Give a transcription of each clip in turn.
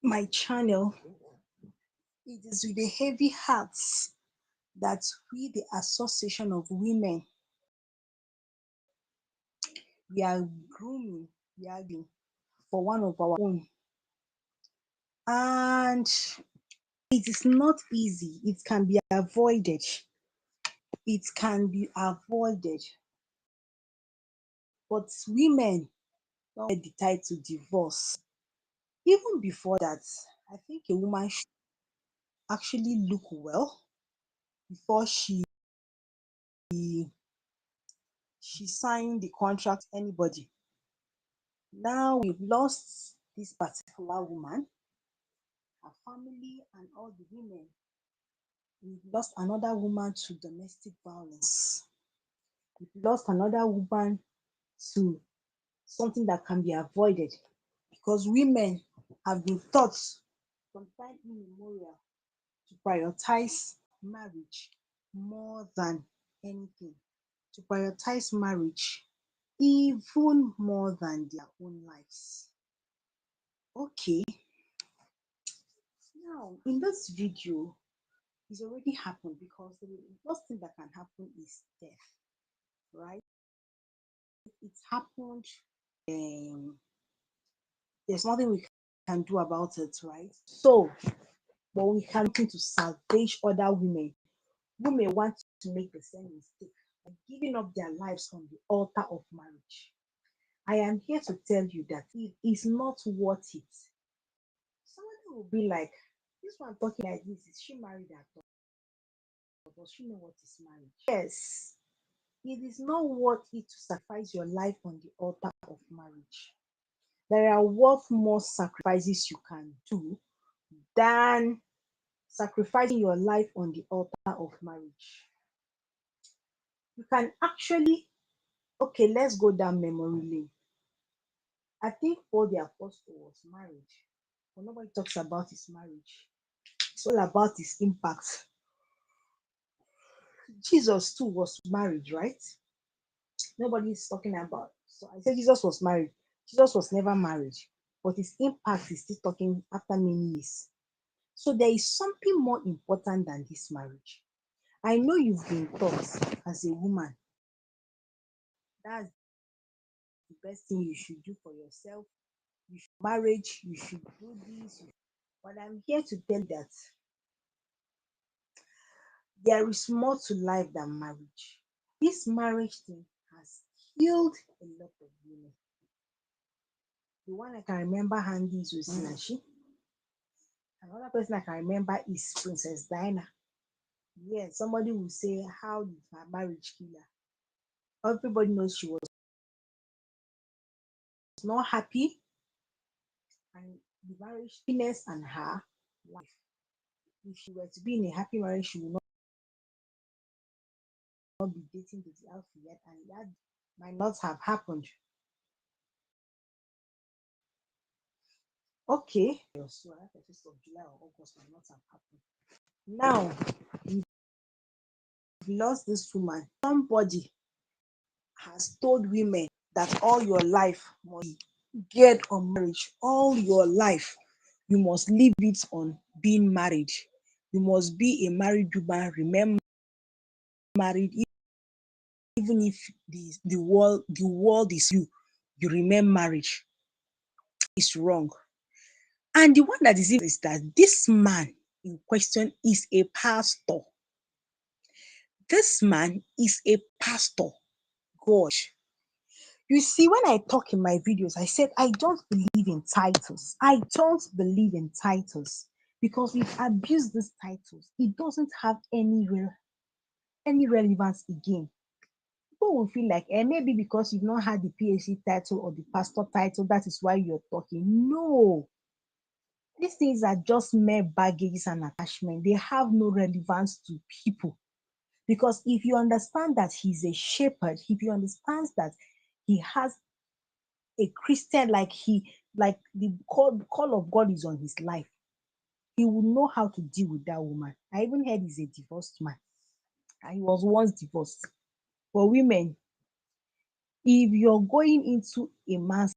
my channel. It is with a heavy heart that we, the Association of Women, we are grooming, we are doing for one of our own. And it is not easy. It can be avoided. It can be avoided. But women don't get the title divorce. Even before that, I think a woman should actually look well before she signed the contract with anybody. Now we've lost this particular woman, her family, and all the women. We've lost another woman to domestic violence. We've lost another woman to something that can be avoided because women have been taught from time immemorial to prioritize marriage more than anything, to prioritize marriage even more than their own lives. Okay, now in this video, it's already happened because the worst thing that can happen is death, right? It's happened. Um, there's nothing we can do about it, right? So, but we can look to salvage other women who may want to make the same mistake by giving up their lives on the altar of marriage. I am here to tell you that it is not worth it. Somebody will be like, this one talking like this, is she married at all? Does she know what is marriage? Yes, it is not worth it to sacrifice your life on the altar of marriage. There are worth more sacrifices you can do than sacrificing your life on the altar of marriage. You can actually, okay, let's go down memory lane. I think Paul the Apostle was married, but nobody talks about his marriage. It's all about his impact. Jesus too was married, right? Nobody is talking about. So I said Jesus was married. Jesus was never married, but his impact is still talking after many years. So there is something more important than this marriage. I know you've been taught as a woman that's the best thing you should do for yourself. You should marriage, you should do this. But I'm here to tell you that there is more to life than marriage. This marriage thing has killed a lot of women. The one I can remember handy is Osinachi. Another person I can remember is Princess Diana. Yes, somebody will say, how did her marriage kill her? Everybody knows she was not happy and the marriage happiness and her life. If she were to be in a happy marriage, she would not be dating the Alfie yet, and that might not have happened. Okay, so that the 1st of July or August might not have happened. Now we've lost this woman. Somebody has told women that all your life must get on marriage. All your life you must leave it on being married. You must be a married woman, remain married, even if the world is you remain marriage. Is wrong. And the one that is that this man in question is a pastor. This man is a pastor. Gosh. You see, when I talk in my videos, I said I don't believe in titles. I don't believe in titles because we've abused these titles. It doesn't have any relevance again. People will feel like, maybe because you've not had the PhD title or the pastor title, that is why you're talking. No, these things are just mere baggages and attachment. They have no relevance to people. Because if you understand that he's a shepherd, if you understand that he has a Christian, like the call of God is on his life, he will know how to deal with that woman. I even heard he's a divorced man and he was once divorced. For women, if you're going into a man's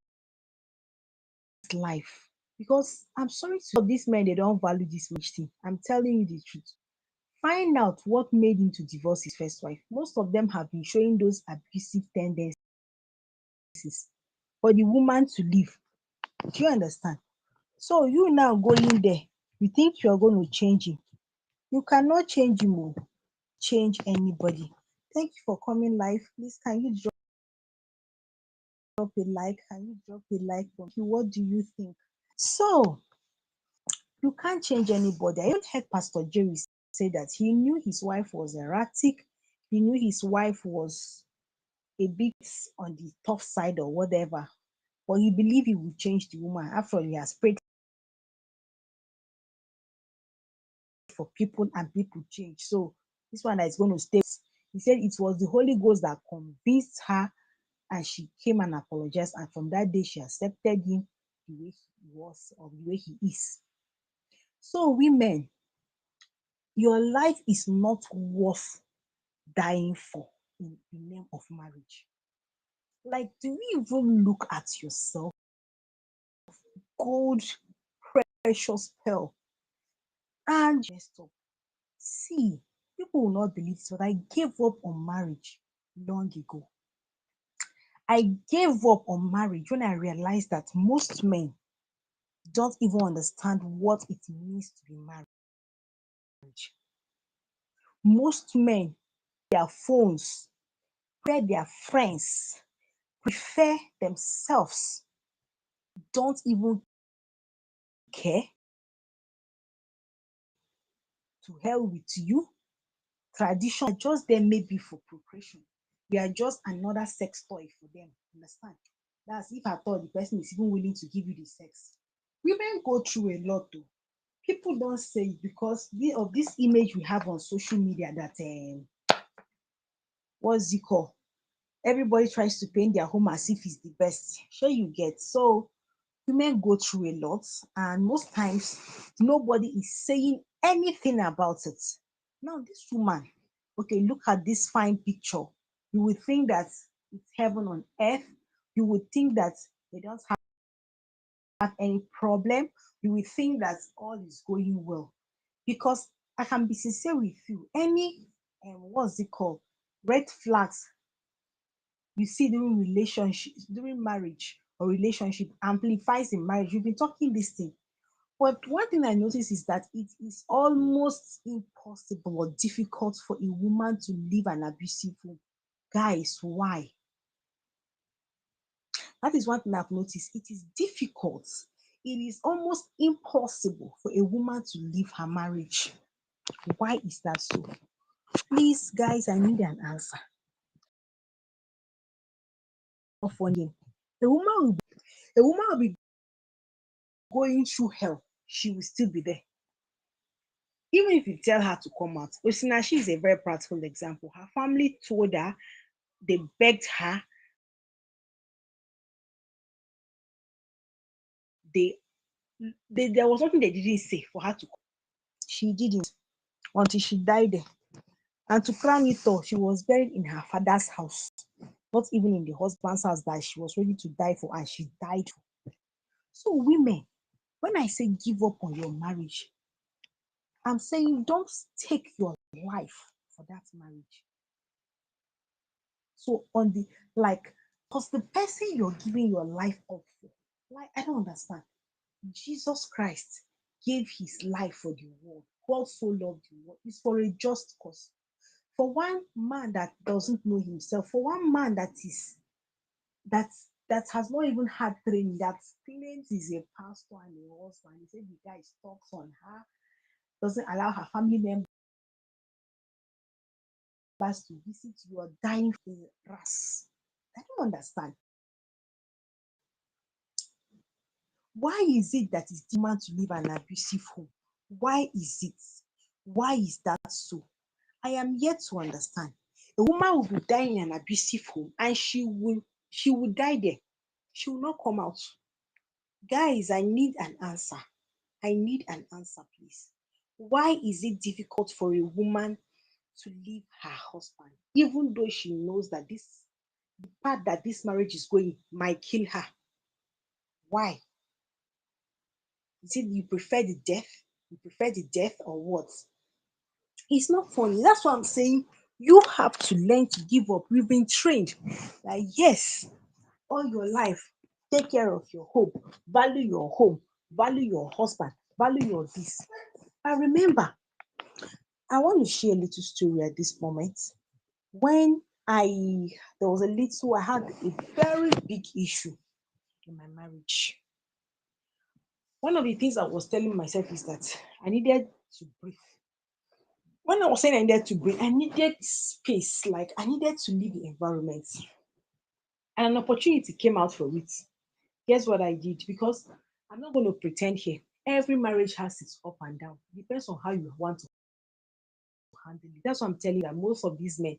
life, Because I'm sorry to these men, they don't value this much thing. I'm telling you the truth. Find out what made him to divorce his first wife. Most of them have been showing those abusive tendencies for the woman to leave. Do you understand? So you now going there, you think you're going to change him. You cannot change him, oh, change anybody. Thank you for coming live. Please, can you drop a like? Can you drop a like from you? What do you think? So you can't change anybody. I even heard Pastor Jerry say that he knew his wife was erratic. He knew his wife was a bit on the tough side or whatever. But he believed he would change the woman. After all, he has prayed for people and people change. So this one that is going to stay. He said it was the Holy Ghost that convinced her and she came and apologized. And from that day, she accepted him the way he was or the way he is. So, women, your life is not worth dying for in the name of marriage. Like, do you even look at yourself? Gold, precious pearl, and messed up. See, people will not believe this, but I gave up on marriage long ago. I gave up on marriage when I realized that most men don't even understand what it means to be married. Most men, their phones, where their friends prefer themselves, don't even care. To hell with you. Tradition just there maybe for procreation. We are just another sex toy for them. Understand? That's if at all the person is even willing to give you the sex. Women go through a lot though. People don't say it because of this image we have on social media that what's it called? Everybody tries to paint their home as if it's the best. Sure you get. So women go through a lot and most times nobody is saying anything about it. Now this woman, okay, look at this fine picture. You would think that it's heaven on earth. You would think that they don't have any problem. You would think that all is going well. Because I can be sincere with you, any what's it called? Red flags you see during relationship, during marriage or relationship amplifies in marriage. You've been talking this thing. But one thing I notice is that it is almost impossible or difficult for a woman to leave an abusive home. Guys, why? That is one thing I've noticed. It is difficult. It is almost impossible for a woman to leave her marriage. Why is that so? Please, guys, I need an answer. Funny. A woman will be going through hell. She will still be there. Even if you tell her to come out. Osinachi is a very practical example. Her family told her, they begged her, they, there was nothing they didn't say for her to come. She didn't until she died there. And to crown it all, she was buried in her father's house, not even in the husband's house that she was ready to die for, and she died for. So, women, when I say give up on your marriage, I'm saying don't take your life for that marriage. So on the like, because the person you're giving your life up for, like I don't understand. Jesus Christ gave his life for the world. God so loved the world. It's for a just cause. For one man that doesn't know himself, for one man that that has not even had training, that claims he's a pastor and a husband. He said the guy stalks on her, doesn't allow her family members to visit you, are dying for ras. I don't understand. Why is it that it's demand to leave an abusive home? Why is it? Why is that so? I am yet to understand. A woman will be dying in an abusive home and she will die there. She will not come out. Guys, I need an answer. I need an answer, please. Why is it difficult for a woman to leave her husband, even though she knows that this the path that this marriage is going might kill her? Why? Is it you prefer the death? You prefer the death or what? It's not funny. That's what I'm saying. You have to learn to give up. We've been trained that yes, all your life, take care of your home, value your husband, value your this. I remember, I want to share a little story at this moment. When there was a little, I had a very big issue in my marriage. One of the things I was telling myself is that I needed to breathe. When I was saying I needed to breathe, I needed space, like I needed to leave the environment. And an opportunity came out for it. Guess what I did? Because I'm not going to pretend here. Every marriage has its up and down. It depends on how you want to handle it. That's what I'm telling you that most of these men,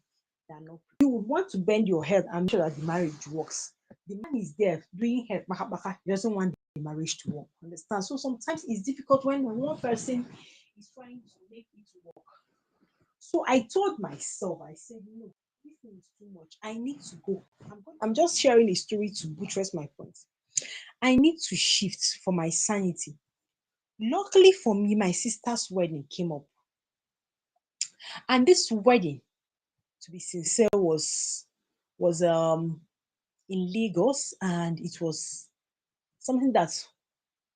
they are not. You would want to bend your head and make sure that the marriage works. The man is there doing head baka baka. He doesn't want the marriage to work. Understand? So sometimes it's difficult when one person is trying to make it work. So I told myself, I said, no, this thing is too much. I need to go. I'm just sharing a story to buttress my point. I need to shift for my sanity. Luckily for me, my sister's wedding came up. And this wedding, to be sincere, was in Lagos, and it was something that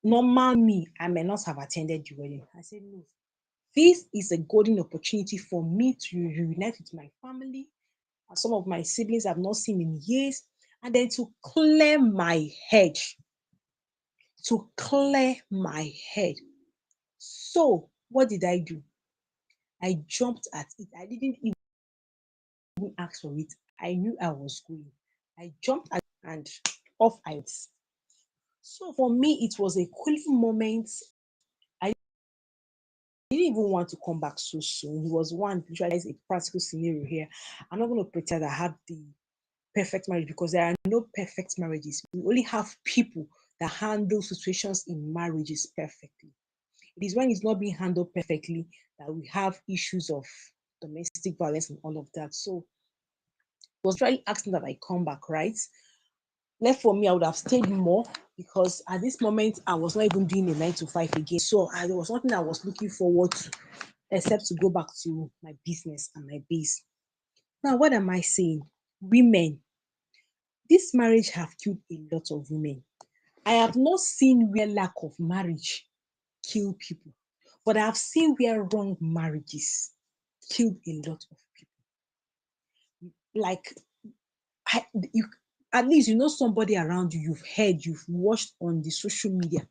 normal me, I may not have attended the wedding. I said, no, this is a golden opportunity for me to reunite with my family and some of my siblings I've not seen in years, and then to clear my head. To clear my head. So, what did I do? I jumped at it. I didn't even ask for it. I knew I was going. I jumped at and off I went. So for me, it was a cooling moment. I didn't even want to come back so soon. He was one, visualize a practical scenario here. I'm not going to pretend I have the perfect marriage because there are no perfect marriages. We only have people that handle situations in marriages perfectly. It is when it's not being handled perfectly that we have issues of domestic violence and all of that. So he was trying asking that I come back, right? Left for me, I would have stayed more because at this moment I was not even doing a 9 to 5 again. So there was nothing I was looking forward to except to go back to my business and my base. Now, what am I saying? Women, this marriage have killed a lot of women. I have not seen where lack of marriage kill people, but I have seen where wrong marriages killed a lot of people. Like you, at least you know somebody around you, you've heard, you've watched on the social media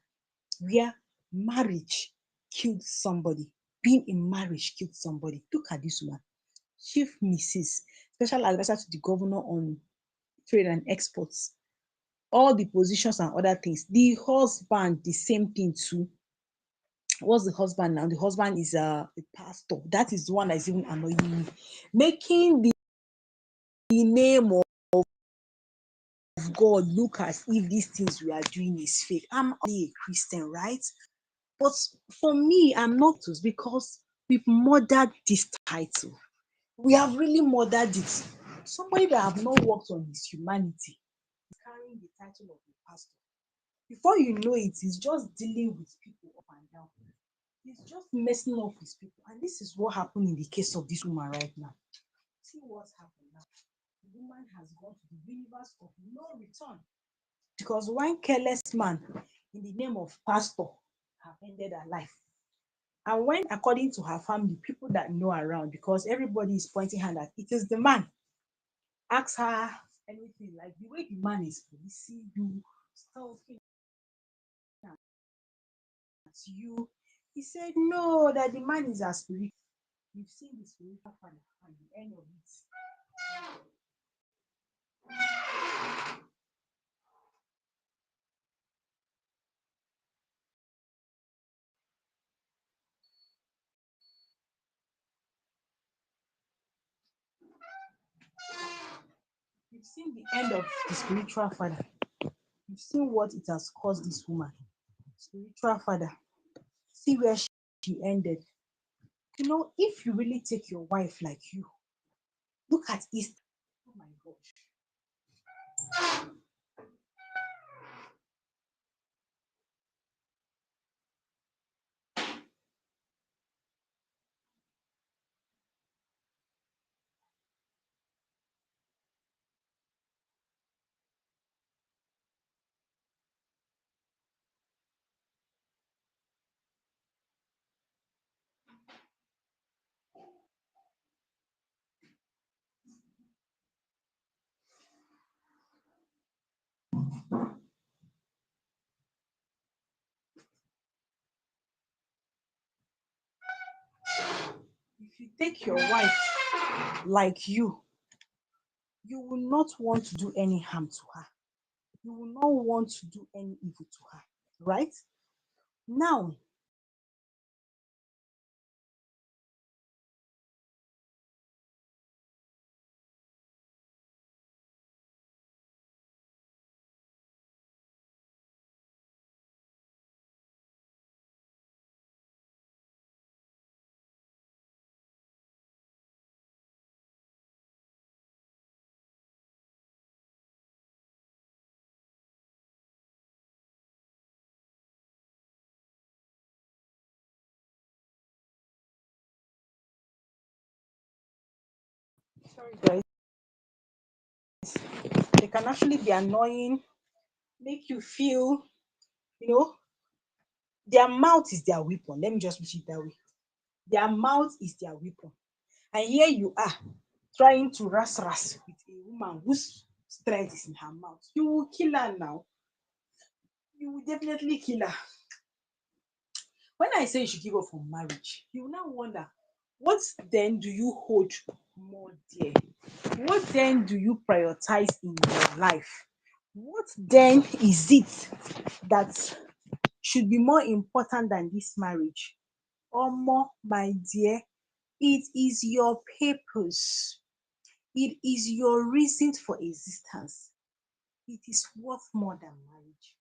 where marriage killed somebody, being in marriage killed somebody. Look at this one, Chief Mrs. Special Advisor to the Governor on Trade and Exports, all the positions and other things. The husband, the same thing too. What's the husband now? The husband is a pastor. That is the one that is even annoying me. Making the name of God look as if these things we are doing is fake. I'm only a Christian, right? But for me, I'm not because we've murdered this title. We have really murdered it. Somebody that have not worked on his humanity is carrying the title of a pastor. Before you know it, he's just dealing with people up and down. He's just messing up with people. And this is what happened in the case of this woman right now. See what's happened now. The woman has gone to the universe of no return. Because one careless man in the name of pastor have ended her life. And when, according to her family, people that know around, because everybody is pointing her that it is the man, ask her anything like the way the man is policing you, stalking at you. He said no, that the man is a spirit. You've seen the spiritual father and the end of it. You've seen the end of the spiritual father. You've seen what it has caused this woman. Spiritual father. See where she ended. You know, if you really take your wife like you, look at East. Oh my gosh. if you take your wife like you will not want to do any harm to her. You will not want to do any evil to her, right? Now, sorry guys, they can actually be annoying, make you feel, you know, their mouth is their weapon. Let me just put it that way. Their mouth is their weapon. And here you are trying to ras with a woman whose strength is in her mouth. You will kill her now. You will definitely kill her. When I say you should give up on marriage, you will now wonder, what then do you hold more dear? What then do you prioritize in your life? What then is it that should be more important than this marriage? Omo, my dear, it is your purpose. It is your reason for existence. It is worth more than marriage.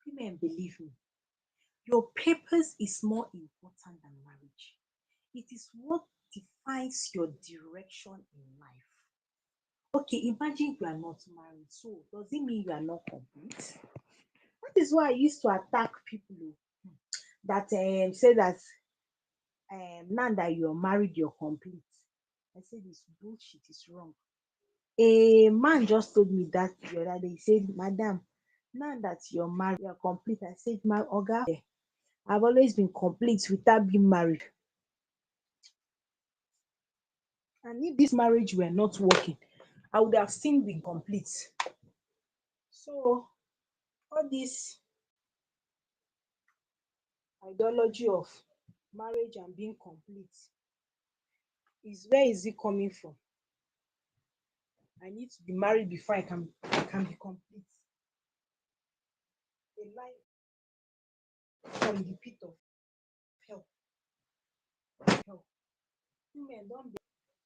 Women, believe me, your purpose is more important than marriage. It is what defines your direction in life. Okay, imagine you are not married. So does it mean you are not complete? That is why I used to attack people that say that now that you're married, you're complete. I said this bullshit is wrong. A man just told me that the other day. He said, Madam, now that you're married, you're complete. I said, My Oga, I've always been complete without being married. And if this marriage were not working, I would have still been complete. So all this ideology of marriage and being complete is, where is it coming from? I need to be married before I can be complete. A lie from the pit of hell. Hell. Women don't be.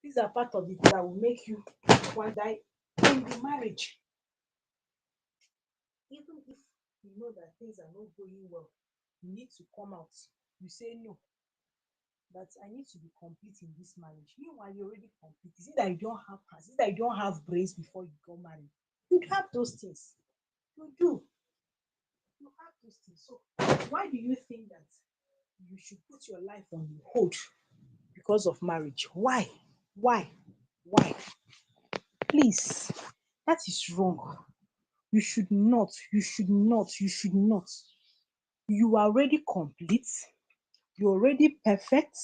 These are part of it that will make you want to die in the marriage. Even if you know that things are not going well, you need to come out. You say no, that I need to be complete in this marriage. Meanwhile, you're already complete. Is it that you don't have hands? Is it that you don't have brains before you got married? You have those things. You do. You have those things. So why do you think that you should put your life on hold because of marriage? Why? Why? Why? Please, that is wrong. You should not. You should not. You should not. You are already complete. You're already perfect,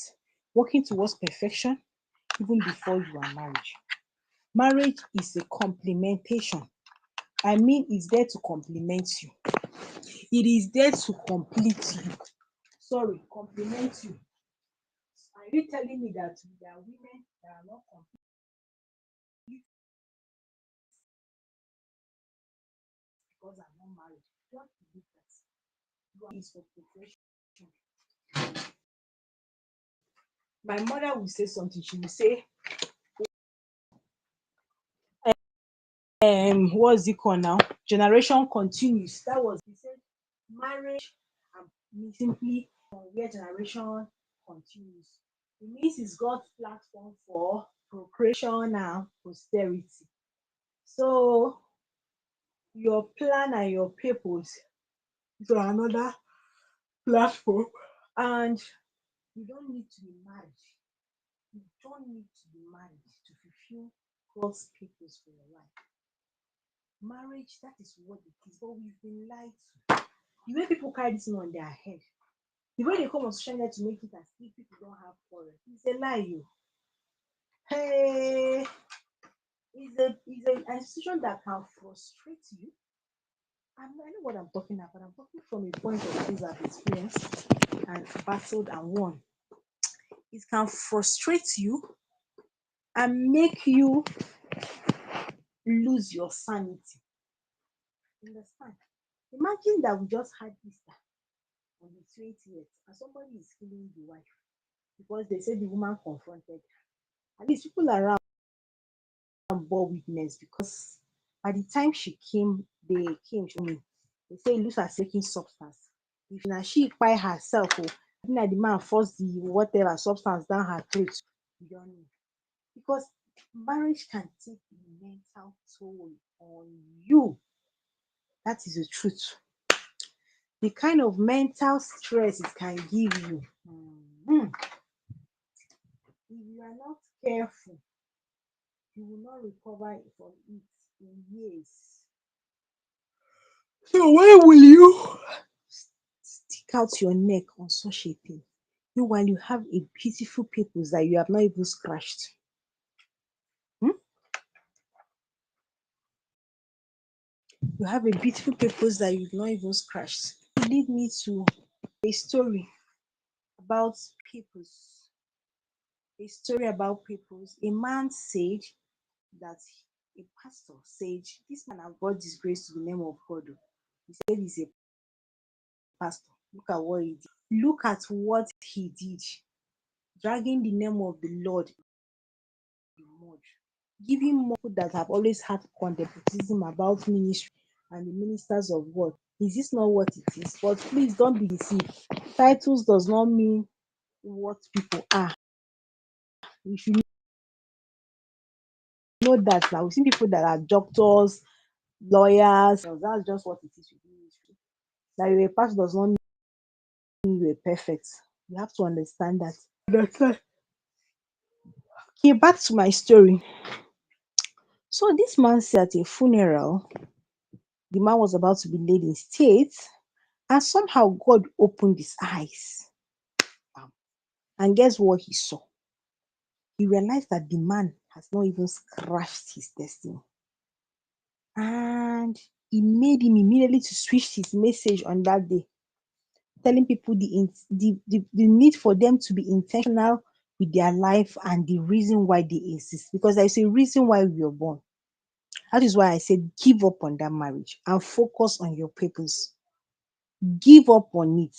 working towards perfection even before you are married. Marriage is a complementation. I mean, it's there to complement you. It is there to complete you. Sorry, complement you. Are you telling me that there are women that are not complete because I'm not married? Don't believe that. You are is for progression. My mother will say something. She will say, what's it called now? Generation continues. That was, he said, marriage simply where generation continues. It means it's God's platform for procreation and posterity. So your plan and your purpose is on another platform, and you don't need to be married. You don't need to be married to fulfill God's purpose for your life. Marriage, that is what it is, but we've been lied to. The way people carry this thing on their head, the way they come on social media to make it as if people don't have quarrel, it's a lie. You, hey, it's an institution that can frustrate you. I know what I'm talking about. I'm talking from a point of things I've experienced and battled and won. It can frustrate you and make you lose your sanity. Understand? Imagine that we just had Easter on the 20th and somebody is killing the wife because they say the woman confronted her. At least people around bore witness because by the time they came to me, they say it looks as taking substance. If na she by herself, oh, I think na the man force the whatever substance down her throat. You don't know. Because marriage can take a mental toll on you. That is the truth. The kind of mental stress it can give you. If you are not careful, you will not recover from it in years. So why will you stick out your neck on such a thing? While you have a beautiful purpose that you have not even scratched. Hmm? You have a beautiful purpose that you've not even scratched. It lead me to a story about purpose. A story about purpose. A man said that a pastor said, this man have brought disgrace to the name of God. Oh. He said he's a pastor. Look at what he did. Look at what he did. Dragging the name of the Lord in the mud. Giving more that have always had contemplatism about ministry and the ministers of God. Is this not what it is? But please don't be deceived. Titles does not mean what people are. You should know that now. We've seen people that are doctors, lawyers. That's just what it is with ministry. That you're a pastor does not mean you're perfect. You have to understand that. Understand. Okay, back to my story. So this man said at a funeral, the man was about to be laid in state, and somehow God opened his eyes. And guess what he saw? He realized that the man has not even scratched his destiny. And he made him immediately to switch his message on that day, telling people the need for them to be intentional with their life and the reason why they exist. Because there's a reason why we were born. That is why I said give up on that marriage and focus on your purpose. Give up on it.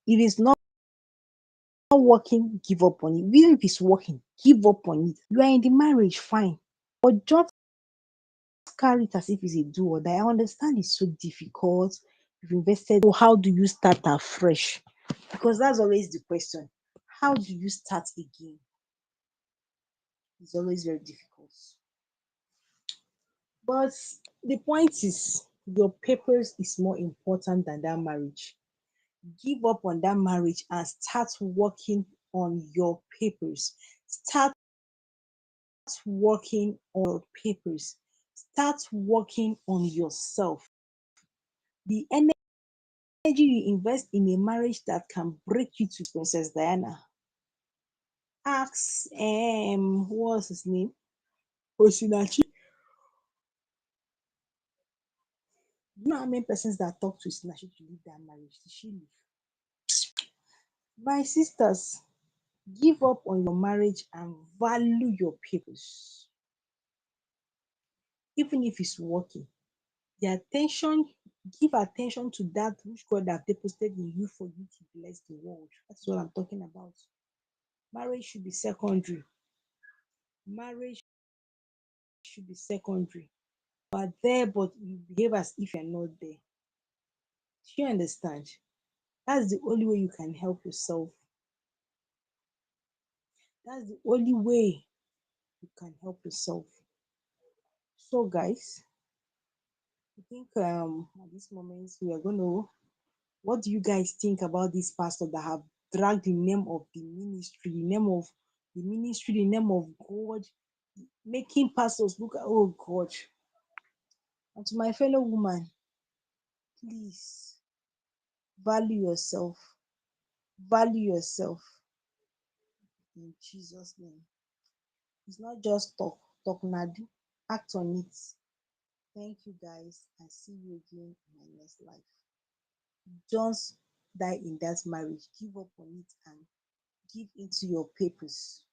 If it's not working, give up on it. Even if it's working, give up on it. You are in the marriage, fine. But just carry it as if it's a do or die. I understand it's so difficult. You've invested. So how do you start afresh? Because that's always the question. How do you start again? It's always very difficult. But the point is, your papers is more important than that marriage. Give up on that marriage and start working on your papers. Start working on your papers. Start working on yourself. The energy you invest in a marriage that can break you to Princess Diana. Ask what's his name? Osinachi. You know how many persons that talk to Osinachi to leave that marriage? Did she leave? My sisters, give up on your marriage and value your purpose. Even if it's working, the attention, give attention to that which God have deposited in you for you to bless the world. That's what I'm talking about. Marriage should be secondary. Marriage should be secondary. You are there, but you behave as if you're not there. Do you understand? That's the only way you can help yourself. That's the only way you can help yourself. So, guys, I think at this moment we are going to. What do you guys think about this pastor that have dragged the name of the ministry, the name of God, making pastors look at, oh God. And to my fellow woman, please value yourself. Value yourself in Jesus' name. It's not just talk, talk na do, act on it. Thank you guys, and see you again in my next life. Just die in that marriage, give up on it and give into your purpose.